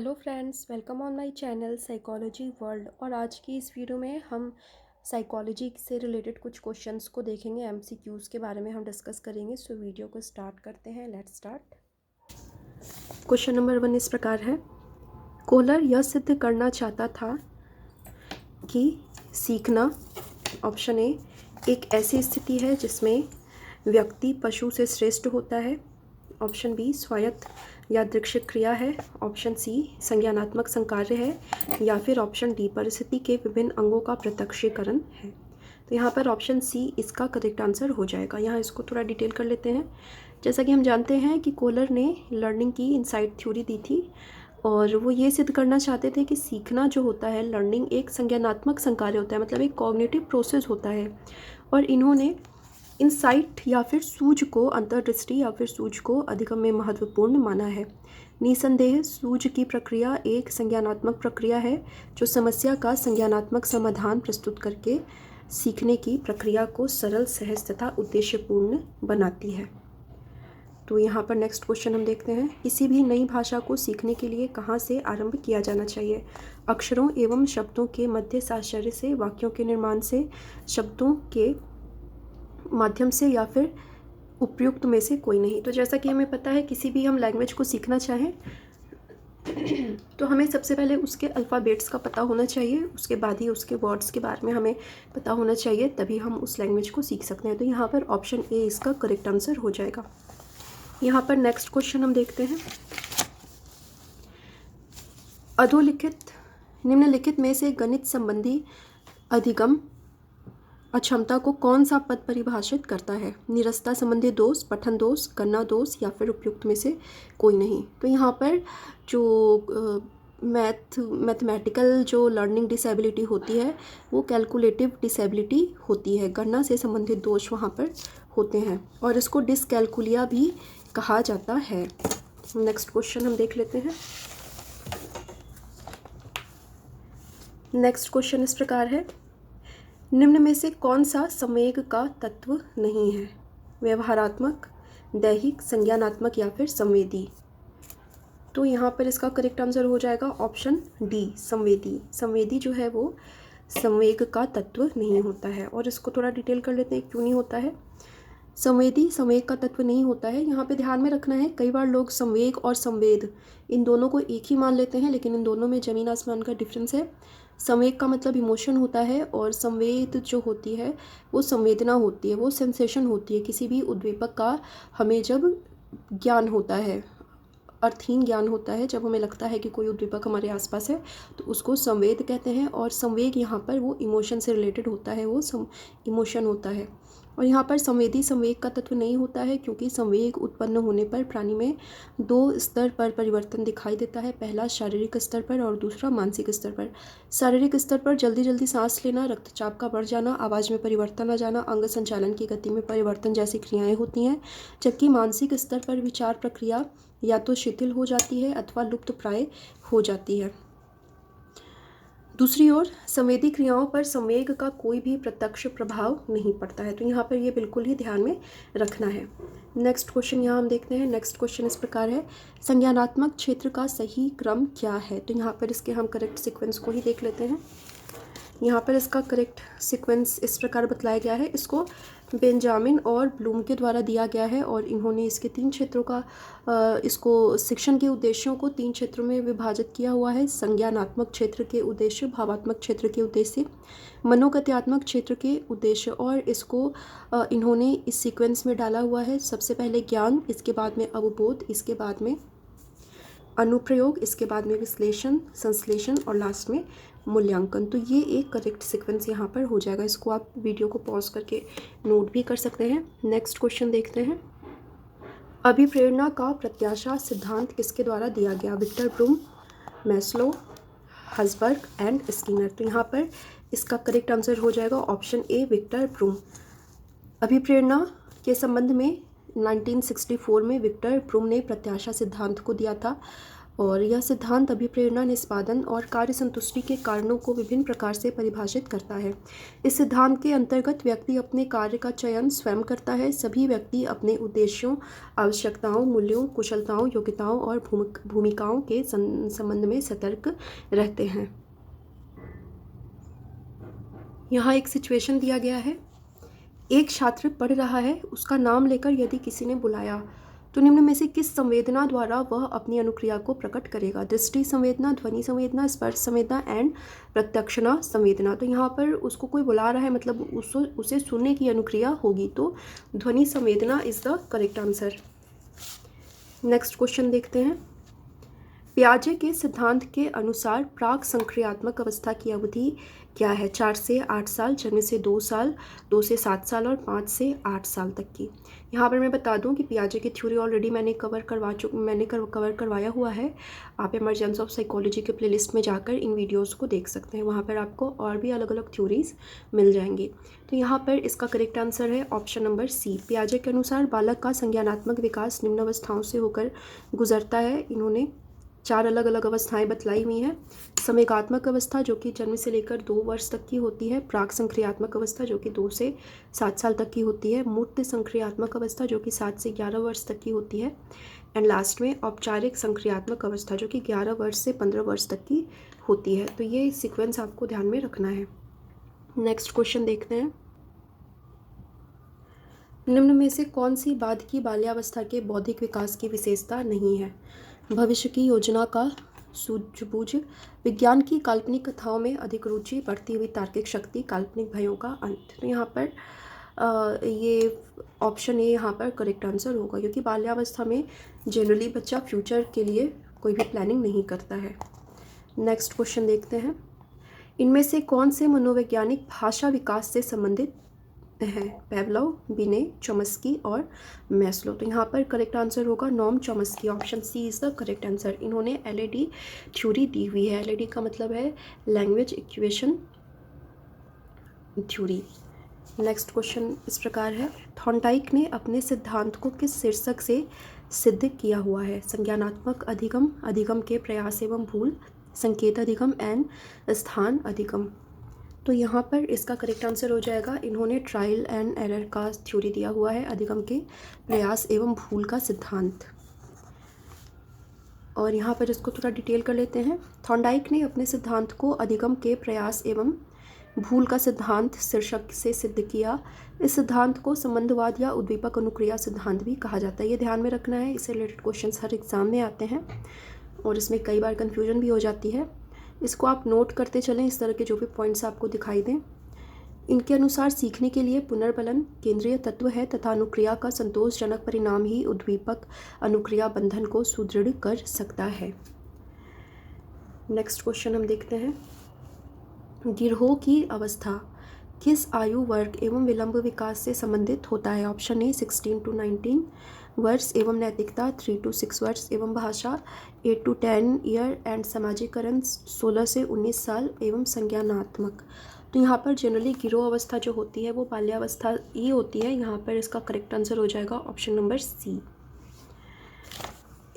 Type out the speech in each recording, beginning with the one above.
Hello friends, welcome on my channel psychology world. और आज की इस वीडियो में हम साइकोलॉजी से रिलेटेड कुछ क्वेश्चंस को देखेंगे। एमसीक्यूज़ के बारे में हम डिस्कस करेंगे। सो वीडियो को स्टार्ट करते हैं। Let's start. क्वेश्चन नंबर 1 इस प्रकार है। कोहलर यह सिद्ध करना चाहता था कि सीखना, ऑप्शन ए, एक ऐसी स्थिति है जिसमें व्यक्ति पशु से श्रेष्ठ होता है। ऑप्शन बी, स्वायत्त यादृच्छिक क्रिया है। ऑप्शन सी, संज्ञानात्मक संकार्य है। या फिर ऑप्शन डी, परिस्थिति के विभिन्न अंगों का प्रत्यक्षीकरण है। तो यहाँ पर ऑप्शन सी इसका करेक्ट आंसर हो जाएगा। यहाँ इसको थोड़ा डिटेल कर लेते हैं। जैसा कि हम जानते हैं कि कोहलर ने लर्निंग की इनसाइट थ्योरी दी थी और वो ये सिद्ध करना चाहते थे कि सीखना जो होता है, लर्निंग एक संज्ञानात्मक संकार्य होता है, मतलब एक कॉग्निटिव प्रोसेस होता है। और इन्होंने इनसाइट या फिर सूझ को, अंतर्दृष्टि या फिर सूझ को अधिगम में महत्वपूर्ण माना है। निसंदेह सूझ की प्रक्रिया एक संज्ञानात्मक प्रक्रिया है जो समस्या का संज्ञानात्मक समाधान प्रस्तुत करके सीखने की प्रक्रिया को सरल, सहज तथा उद्देश्यपूर्ण बनाती है। तो यहाँ पर नेक्स्ट क्वेश्चन हम देखते हैं। किसी भी नई भाषा को सीखने के लिए कहाँ से आरंभ किया जाना चाहिए? अक्षरों एवं शब्दों के मध्य साहचर्य से, वाक्यों के निर्माण से, शब्दों के माध्यम से, या फिर उपयुक्त में से कोई नहीं। तो जैसा कि हमें पता है, किसी भी हम लैंग्वेज को सीखना चाहें तो हमें सबसे पहले उसके अल्फ़ाबेट्स का पता होना चाहिए, उसके बाद ही उसके वर्ड्स के बारे में हमें पता होना चाहिए, तभी हम उस लैंग्वेज को सीख सकते हैं। तो यहाँ पर ऑप्शन ए इसका करेक्ट आंसर हो जाएगा। यहाँ पर नेक्स्ट क्वेश्चन हम देखते हैं। निम्नलिखित में से गणित संबंधी अधिगम अक्षमता को कौन सा पद परिभाषित करता है? निरस्ता संबंधी दोष, पठन दोष, गणना दोष, या फिर उपयुक्त में से कोई नहीं। तो यहाँ पर जो मैथमेटिकल जो लर्निंग डिसेबिलिटी होती है वो कैलकुलेटिव डिसेबिलिटी होती है। गणना से संबंधित दोष वहाँ पर होते हैं और इसको डिसकैलकुलिया भी कहा जाता है। नेक्स्ट क्वेश्चन हम देख लेते हैं। नेक्स्ट क्वेश्चन इस प्रकार है। निम्न में से कौन सा संवेग का तत्व नहीं है? व्यवहारात्मक, दैहिक, संज्ञानात्मक, या फिर संवेदी। तो यहाँ पर इसका करेक्ट आंसर हो जाएगा ऑप्शन डी, संवेदी। संवेदी जो है वो संवेग का तत्व नहीं होता है। और इसको थोड़ा डिटेल कर लेते हैं, क्यों नहीं होता है। संवेदी संवेग का तत्व नहीं होता है। यहाँ पे ध्यान में रखना है, कई बार लोग संवेग और संवेद इन दोनों को एक ही मान लेते हैं, लेकिन इन दोनों में ज़मीन आसमान का डिफरेंस है। संवेग का मतलब इमोशन होता है और संवेद जो होती है वो संवेदना होती है, वो सेंसेशन होती है किसी भी उद्दीपक का। हमें जब ज्ञान होता है, अर्थहीन ज्ञान होता है, जब हमें लगता है कि कोई उद्दीपक हमारे आसपास है, तो उसको संवेद कहते हैं। और संवेग यहाँ पर वो इमोशन से रिलेटेड होता है, वो इमोशन होता है। और यहाँ पर संवेदी संवेग का तत्व नहीं होता है, क्योंकि संवेग उत्पन्न होने पर प्राणी में दो स्तर पर परिवर्तन दिखाई देता है। पहला शारीरिक स्तर पर और दूसरा मानसिक स्तर पर। शारीरिक स्तर पर जल्दी जल्दी सांस लेना, रक्तचाप का बढ़ जाना, आवाज़ में परिवर्तन आ जाना, अंग संचालन की गति में परिवर्तन जैसी क्रियाएँ होती हैं। जबकि मानसिक स्तर पर विचार प्रक्रिया या तो शिथिल हो जाती है अथवा लुप्त प्राय हो जाती है। दूसरी ओर संवेदी क्रियाओं पर संवेग का कोई भी प्रत्यक्ष प्रभाव नहीं पड़ता है। तो यहाँ पर ये बिल्कुल ही ध्यान में रखना है। नेक्स्ट क्वेश्चन यहाँ हम देखते हैं। नेक्स्ट क्वेश्चन इस प्रकार है। संज्ञानात्मक क्षेत्र का सही क्रम क्या है? तो यहाँ पर इसके हम करेक्ट सीक्वेंस को ही देख लेते हैं। यहाँ पर इसका करेक्ट सीक्वेंस इस प्रकार बतलाया गया है। इसको बेंजामिन और ब्लूम के द्वारा दिया गया है और इन्होंने इसके 3 क्षेत्रों का इसको शिक्षण के उद्देश्यों को 3 क्षेत्रों में विभाजित किया हुआ है। संज्ञानात्मक क्षेत्र के उद्देश्य, भावात्मक क्षेत्र के उद्देश्य, मनोगत्यात्मक क्षेत्र के उद्देश्य। और इसको इन्होंने इस सीक्वेंस में डाला हुआ है। सबसे पहले ज्ञान, इसके बाद में अवबोध, इसके बाद में अनुप्रयोग, इसके बाद में विश्लेषण, संश्लेषण और लास्ट में मूल्यांकन। तो ये एक करेक्ट सीक्वेंस यहाँ पर हो जाएगा। इसको आप वीडियो को पॉज करके नोट भी कर सकते हैं। नेक्स्ट क्वेश्चन देखते हैं। अभिप्रेरणा का प्रत्याशा सिद्धांत किसके द्वारा दिया गया? Victor Vroom, Maslow, Herzberg and Skinner. तो यहाँ पर इसका करेक्ट आंसर हो जाएगा ऑप्शन ए, विक्टर ब्रूम। अभिप्रेरणा के संबंध में 1964 में विक्टर ब्रूम ने प्रत्याशा सिद्धांत को दिया था। और यह सिद्धांत अभिप्रेरणा, निष्पादन और कार्य संतुष्टि के कारणों को विभिन्न प्रकार से परिभाषित करता है। इस सिद्धांत के अंतर्गत व्यक्ति अपने कार्य का चयन स्वयं करता है। सभी व्यक्ति अपने उद्देश्यों, आवश्यकताओं, मूल्यों, कुशलताओं, योग्यताओं और भूमिकाओं के संबंध में सतर्क रहते हैं। यहाँ एक सिचुएशन दिया गया है। एक छात्र पढ़ रहा है, उसका नाम लेकर यदि किसी ने बुलाया तो निम्न में से किस संवेदना द्वारा वह अपनी अनुक्रिया को प्रकट करेगा? दृष्टि संवेदना, ध्वनि संवेदना, स्पर्श संवेदना एंड प्रत्यक्षणा संवेदना। तो यहाँ पर उसको कोई बुला रहा है, मतलब उसे सुनने की अनुक्रिया होगी, तो ध्वनि संवेदना is the correct answer. Next question देखते हैं। पियाजे के सिद्धांत के अनुसार प्राक संक्रियात्मक अवस्था की अवधि क्या है? 4 से 8 साल, जन्म से 2 साल, 2 से 7 साल और 5 से 8 साल तक की। यहाँ पर मैं बता दूँ कि पियाजे की थ्योरी ऑलरेडी मैंने कवर करवाया हुआ है। आप इमरजेंस ऑफ साइकोलॉजी के प्लेलिस्ट में जाकर इन वीडियोस को देख सकते हैं, वहाँ पर आपको और भी अलग अलग थ्योरीज मिल जाएंगी। तो यहाँ पर इसका करेक्ट आंसर है ऑप्शन नंबर सी। पियाजे के अनुसार बालक का संज्ञानात्मक विकास निम्न अवस्थाओं से होकर गुजरता है। इन्होंने 4 अलग अलग अवस्थाएं बतलाई हुई हैं। संवेगात्मक अवस्था जो कि जन्म से लेकर 2 वर्ष तक की होती है। प्राक संक्रियात्मक अवस्था जो कि 2 से 7 साल तक की होती है। मूर्त संक्रियात्मक अवस्था जो कि 7 से 11 वर्ष तक की होती है। एंड लास्ट में औपचारिक संक्रियात्मक अवस्था जो कि 11 वर्ष से 15 वर्ष तक की होती है। तो ये सीक्वेंस आपको ध्यान में रखना है। नेक्स्ट क्वेश्चन देखते हैं। निम्न में से कौन सी बालिकी बाल्यावस्था के बौद्धिक विकास की विशेषता नहीं है? भविष्य की योजना का सूझबूझ, विज्ञान की काल्पनिक कथाओं में अधिक रुचि, बढ़ती हुई तार्किक शक्ति, काल्पनिक भयों का अंत। तो यहाँ पर ये ऑप्शन ए यहाँ पर करेक्ट आंसर होगा, क्योंकि बाल्यावस्था में जनरली बच्चा फ्यूचर के लिए कोई भी प्लानिंग नहीं करता है। नेक्स्ट क्वेश्चन देखते हैं। इनमें से कौन से मनोवैज्ञानिक भाषा विकास से संबंधित हैं? पेवलोव, बिने, चॉम्स्की और मैस्लो। तो यहाँ पर करेक्ट आंसर होगा Noam Chomsky. Option C is the correct answer. इन्होंने एलएडी थ्योरी दी हुई है। एलएडी का मतलब है language equation theory. Next question इस प्रकार है। थॉर्नडाइक ने अपने सिद्धांत को किस शीर्षक से सिद्ध किया हुआ है? संज्ञानात्मक अधिगम, अधिगम के प्रयास एवं भूल, संकेत अधिगम एंड स्थान अधिगम। तो यहाँ पर इसका करेक्ट आंसर हो जाएगा, इन्होंने ट्रायल एंड एरर का थ्योरी दिया हुआ है, अधिगम के प्रयास एवं भूल का सिद्धांत। और यहाँ पर इसको थोड़ा डिटेल कर लेते हैं। थॉर्नडाइक ने अपने सिद्धांत को अधिगम के प्रयास एवं भूल का सिद्धांत शीर्षक से सिद्ध किया। इस सिद्धांत को संबंधवाद या उद्दीपक अनुक्रिया सिद्धांत भी कहा जाता है। ये ध्यान में रखना है, इससे रिलेटेड क्वेश्चन हर एग्जाम में आते हैं और इसमें कई बार कन्फ्यूजन भी हो जाती है। इसको आप नोट करते चलें, इस तरह के जो भी पॉइंट्स आपको दिखाई दें। इनके अनुसार सीखने के लिए पुनर्बलन केंद्रीय तत्व है तथा अनुक्रिया का संतोषजनक परिणाम ही उद्दीपक अनुक्रिया बंधन को सुदृढ़ कर सकता है। नेक्स्ट क्वेश्चन हम देखते हैं। गिरोह की अवस्था किस आयु वर्ग एवं विलंब विकास से संबंधित होता है? ऑप्शन ए 16 to 19 वर्ष एवं नैतिकता 3 to 6 वर्ष एवं भाषा 8 to 10 ईयर एंड समाजीकरण 16 से 19 साल एवं संज्ञानात्मक। तो यहाँ पर जनरली गिरोह अवस्था जो होती है वो बाल्यावस्था ही होती है। यहाँ पर इसका करेक्ट आंसर हो जाएगा option number C,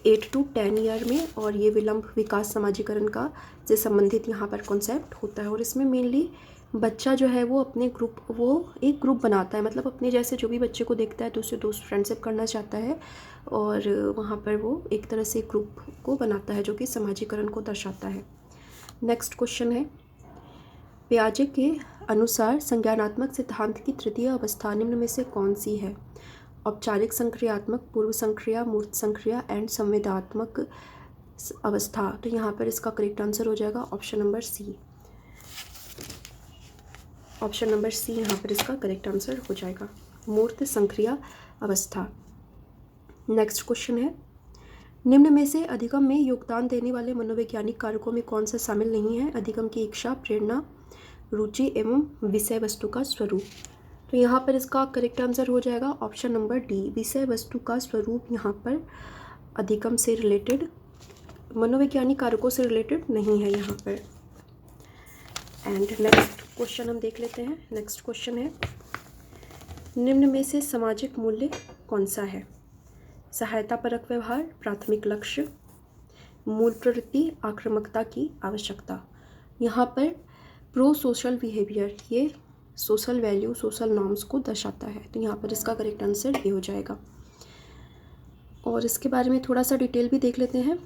8 to 10 year में। और ये विलंब विकास समाजीकरण का से संबंधित यहाँ पर कॉन्सेप्ट होता है। और इसमें मेनली बच्चा जो है वो अपने एक ग्रुप बनाता है, मतलब अपने जैसे जो भी बच्चे को देखता है तो उससे दोस्त फ्रेंडशिप करना चाहता है और वहाँ पर वो एक तरह से ग्रुप को बनाता है जो कि समाजीकरण को दर्शाता है। नेक्स्ट क्वेश्चन है। पियाजे के अनुसार संज्ञानात्मक सिद्धांत की तृतीय अवस्था निम्न में से कौन सी है? औपचारिक संक्रियात्मक, पूर्व संक्रिया, मूर्त संक्रिया एंड संवेदात्मक अवस्था। तो यहाँ पर इसका करेक्ट आंसर हो जाएगा option number C. Option number C यहाँ पर इसका करेक्ट आंसर हो जाएगा, मूर्त संक्रिया अवस्था। नेक्स्ट क्वेश्चन है। निम्न में से अधिगम में योगदान देने वाले मनोवैज्ञानिक कारकों में कौन सा शामिल नहीं है? अधिगम की इच्छा, प्रेरणा, रुचि एवं विषय वस्तु का स्वरूप। तो यहाँ पर इसका करेक्ट आंसर हो जाएगा ऑप्शन नंबर डी, विषय वस्तु का स्वरूप यहाँ पर अधिगम से रिलेटेड, मनोवैज्ञानिक कारकों से रिलेटेड नहीं है यहाँ पर। एंड नेक्स्ट क्वेश्चन हम देख लेते हैं। नेक्स्ट क्वेश्चन है। निम्न में से सामाजिक मूल्य कौन सा है? सहायता परक व्यवहार, प्राथमिक लक्ष्य, मूल प्रवृत्ति, आक्रामकता की आवश्यकता। यहाँ पर प्रो सोशल बिहेवियर, ये सोशल वैल्यू, सोशल नॉर्म्स को दर्शाता है। तो यहाँ पर इसका करेक्ट आंसर ये हो जाएगा। और इसके बारे में थोड़ा सा डिटेल भी देख लेते हैं।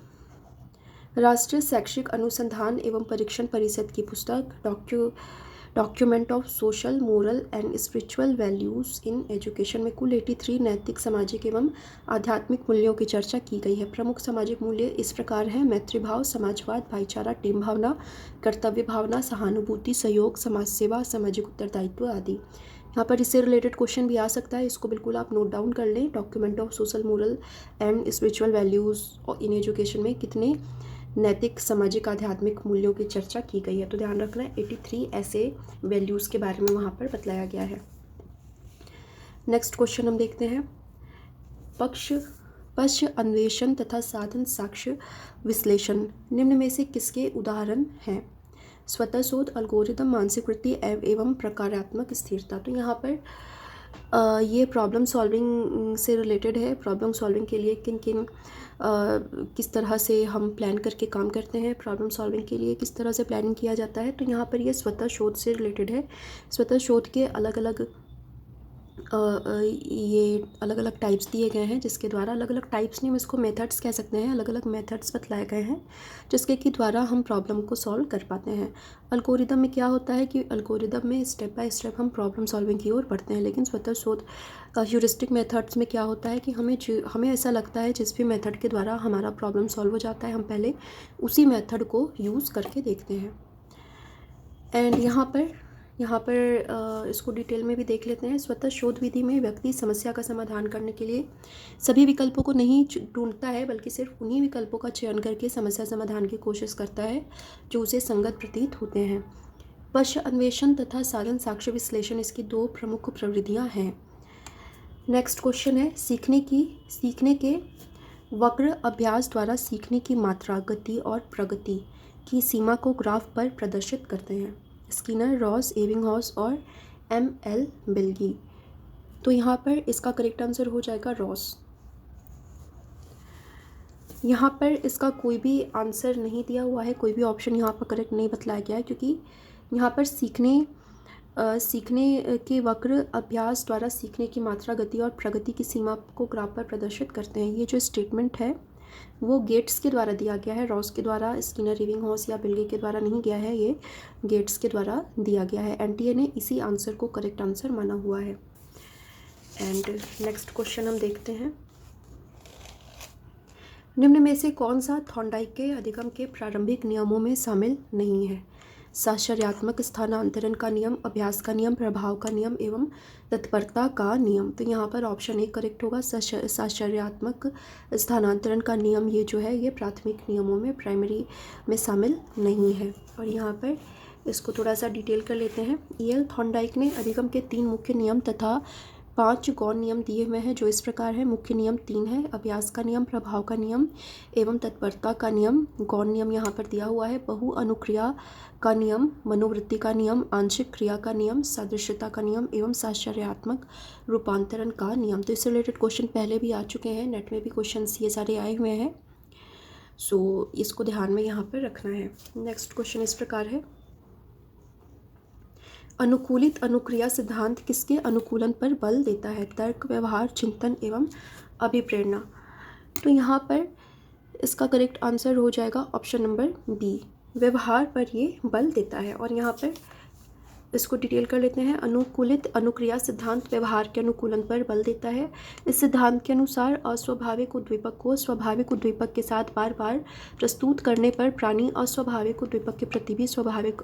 राष्ट्रीय शैक्षिक अनुसंधान एवं परीक्षण परिषद की पुस्तक document of social, moral and spiritual values in education में कुल 83 नैतिक, सामाजिक एवं आध्यात्मिक मूल्यों की चर्चा की गई है। प्रमुख सामाजिक मूल्य इस प्रकार हैं: मैत्रीभाव, समाजवाद, भाईचारा, टीम भावना, कर्तव्य भावना, सहानुभूति, सहयोग, समाज सेवा, सामाजिक उत्तरदायित्व आदि। यहाँ पर इससे रिलेटेड क्वेश्चन भी आ सकता है, इसको बिल्कुल आप नोट डाउन कर लें। Document of social, moral and spiritual values in education में कितने नैतिक, सामाजिक, आध्यात्मिक मूल्यों की चर्चा की गई है। तो ध्यान रखना है 83 ऐसे वैल्यूज़ के बारे में वहाँ पर बतलाया गया है। नेक्स्ट क्वेश्चन हम देखते हैं। पक्ष अन्वेषण तथा साधन साक्ष्य विश्लेषण निम्न में से किसके उदाहरण हैं? स्वतः शोध, एल्गोरिदम, मानसिक वृत्ति एवं प्रकारात्मक स्थिरता। तो यहाँ पर ये प्रॉब्लम सॉल्विंग से रिलेटेड है। प्रॉब्लम सॉल्विंग के लिए किस तरह से हम प्लान करके काम करते हैं, प्रॉब्लम सॉल्विंग के लिए किस तरह से प्लानिंग किया जाता है। तो यहाँ पर ये स्वतः शोध से रिलेटेड है। स्वतः शोध के अलग अलग टाइप्स दिए गए हैं, जिसके द्वारा अलग अलग टाइप्स नहीं, हम इसको मेथड्स कह सकते हैं, अलग अलग मेथड्स बतलाए गए हैं जिसके कि द्वारा हम प्रॉब्लम को सॉल्व कर पाते हैं। अल्गोरिदम में क्या होता है कि अल्गोरिदम में स्टेप बाय स्टेप हम प्रॉब्लम सॉल्विंग की ओर बढ़ते हैं, लेकिन स्वतः शोध ह्यूरिस्टिक मेथड्स में क्या होता है कि हमें ऐसा लगता है जिस भी मेथड के द्वारा हमारा प्रॉब्लम सॉल्व हो जाता है, हम पहले उसी मेथड को यूज़ करके देखते हैं। एंड यहाँ पर इसको डिटेल में भी देख लेते हैं। स्वतः शोध विधि में व्यक्ति समस्या का समाधान करने के लिए सभी विकल्पों को नहीं ढूंढता है, बल्कि सिर्फ उन्हीं विकल्पों का चयन करके समस्या समाधान की कोशिश करता है जो उसे संगत प्रतीत होते हैं। पक्ष अन्वेषण तथा साधन साक्ष्य विश्लेषण इसकी दो प्रमुख प्रवृत्तियाँ हैं। नेक्स्ट क्वेश्चन है, सीखने के वक्र अभ्यास द्वारा सीखने की मात्रा, गति और प्रगति की सीमा को ग्राफ पर प्रदर्शित करते हैं। स्किनर, रॉस, एबिंगहॉस और M.L. बिल्गी। तो यहाँ पर इसका करेक्ट आंसर हो जाएगा रॉस। यहाँ पर इसका कोई भी आंसर नहीं दिया हुआ है, कोई भी ऑप्शन यहाँ पर करेक्ट नहीं बतलाया गया है, क्योंकि यहाँ पर सीखने के वक्र अभ्यास द्वारा सीखने की मात्रा, गति और प्रगति की सीमा को ग्राफ पर प्रदर्शित करते हैं। ये जो स्टेटमेंट है वो गेट्स के द्वारा दिया गया है, रॉस के द्वारा, स्किनर, एबिंगहॉस या बिल्गी के द्वारा नहीं गया है, ये गेट्स के द्वारा दिया गया है। NTA ने इसी आंसर को करेक्ट आंसर माना हुआ है। एंड नेक्स्ट क्वेश्चन हम देखते हैं। निम्न में से कौन सा थॉर्नडाइक के अधिगम के प्रारंभिक नियमों में शामिल नहीं है? साश्चर्यात्मक स्थानांतरण का नियम, अभ्यास का नियम, प्रभाव का नियम एवं तत्परता का नियम। तो यहाँ पर ऑप्शन 1 करेक्ट होगा। साश्चर्यात्मक स्थानांतरण का नियम ये जो है ये प्राथमिक नियमों में, प्राइमरी में शामिल नहीं है। और यहाँ पर इसको थोड़ा सा डिटेल कर लेते हैं। E.L. थॉर्नडाइक ने अधिगम के 3 मुख्य नियम तथा 5 गौण नियम दिए हुए हैं, जो इस प्रकार है। मुख्य नियम 3 है: अभ्यास का नियम, प्रभाव का नियम एवं तत्परता का नियम। गौण नियम यहाँ पर दिया हुआ है: बहु अनुक्रिया का नियम, मनोवृत्ति का नियम, आंशिक क्रिया का नियम, सादृश्यता का नियम एवं साश्चर्यात्मक रूपांतरण का नियम। तो इससे रिलेटेड क्वेश्चन पहले भी आ चुके हैं, नेट में भी क्वेश्चन ये सारे आए हुए हैं, सो इसको ध्यान में यहाँ पर रखना है। नेक्स्ट क्वेश्चन इस प्रकार है, अनुकूलित अनुक्रिया सिद्धांत किसके अनुकूलन पर बल देता है? तर्क, व्यवहार, चिंतन एवं अभिप्रेरणा। तो यहाँ पर इसका करेक्ट आंसर हो जाएगा ऑप्शन नंबर बी, व्यवहार पर ये बल देता है। और यहाँ पर इसको डिटेल कर लेते हैं। अनुकूलित अनुक्रिया सिद्धांत व्यवहार के अनुकूलन पर बल देता है। इस सिद्धांत के अनुसार अस्वाभाविक उद्दीपक को स्वाभाविक उद्दीपक के साथ बार बार प्रस्तुत करने पर प्राणी अस्वाभाविक उद्दीपक के प्रति भी स्वाभाविक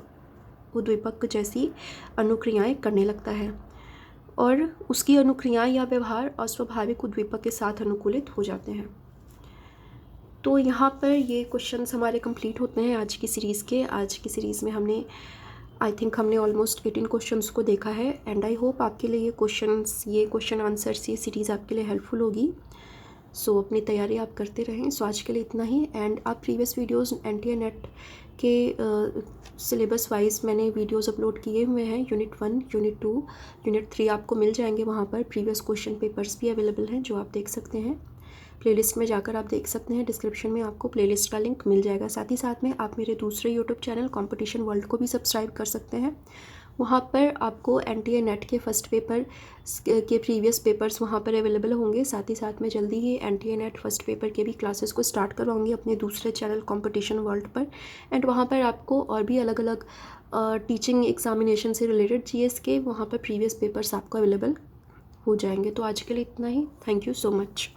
उद्दीपक जैसी अनुक्रियाएं करने लगता है और उसकी अनुक्रियाएं या व्यवहार अस्वाभाविक उद्दीपक के साथ अनुकूलित हो जाते हैं। तो यहाँ पर ये क्वेश्चंस हमारे कंप्लीट होते हैं आज की सीरीज़ के। आज की सीरीज़ में हमने ऑलमोस्ट 18 क्वेश्चंस को देखा है एंड आई होप आपके लिए ये क्वेश्चन आंसर्स, ये सीरीज़ आपके लिए हेल्पफुल होगी। सो अपनी तैयारी आप करते रहें। सो आज के लिए इतना ही। एंड आप प्रीवियस वीडियोस NTA नेट के सिलेबस वाइज मैंने वीडियोस अपलोड किए हुए हैं। यूनिट 1, यूनिट 2, यूनिट 3 आपको मिल जाएंगे वहाँ पर। प्रीवियस क्वेश्चन पेपर्स भी अवेलेबल हैं जो आप देख सकते हैं। प्लेलिस्ट में जाकर आप देख सकते हैं, डिस्क्रिप्शन में आपको प्लेलिस्ट का लिंक मिल जाएगा। साथ ही साथ में आप मेरे दूसरे यूट्यूब चैनल कॉम्पिटिशन वर्ल्ड को भी सब्सक्राइब कर सकते हैं। वहाँ पर आपको NTA नेट के फर्स्ट पेपर के प्रीवियस पेपर्स वहाँ पर अवेलेबल होंगे। साथ ही साथ में जल्दी ही NTA नेट फर्स्ट पेपर के भी क्लासेस को स्टार्ट करवाऊँगी अपने दूसरे चैनल कॉम्पिटिशन वर्ल्ड पर। एंड वहाँ पर आपको और भी अलग अलग टीचिंग एग्जामिनेशन से रिलेटेड GS के वहाँ पर प्रीवियस पेपर्स आपको अवेलेबल हो जाएंगे। तो आज के लिए इतना ही। Thank you so much.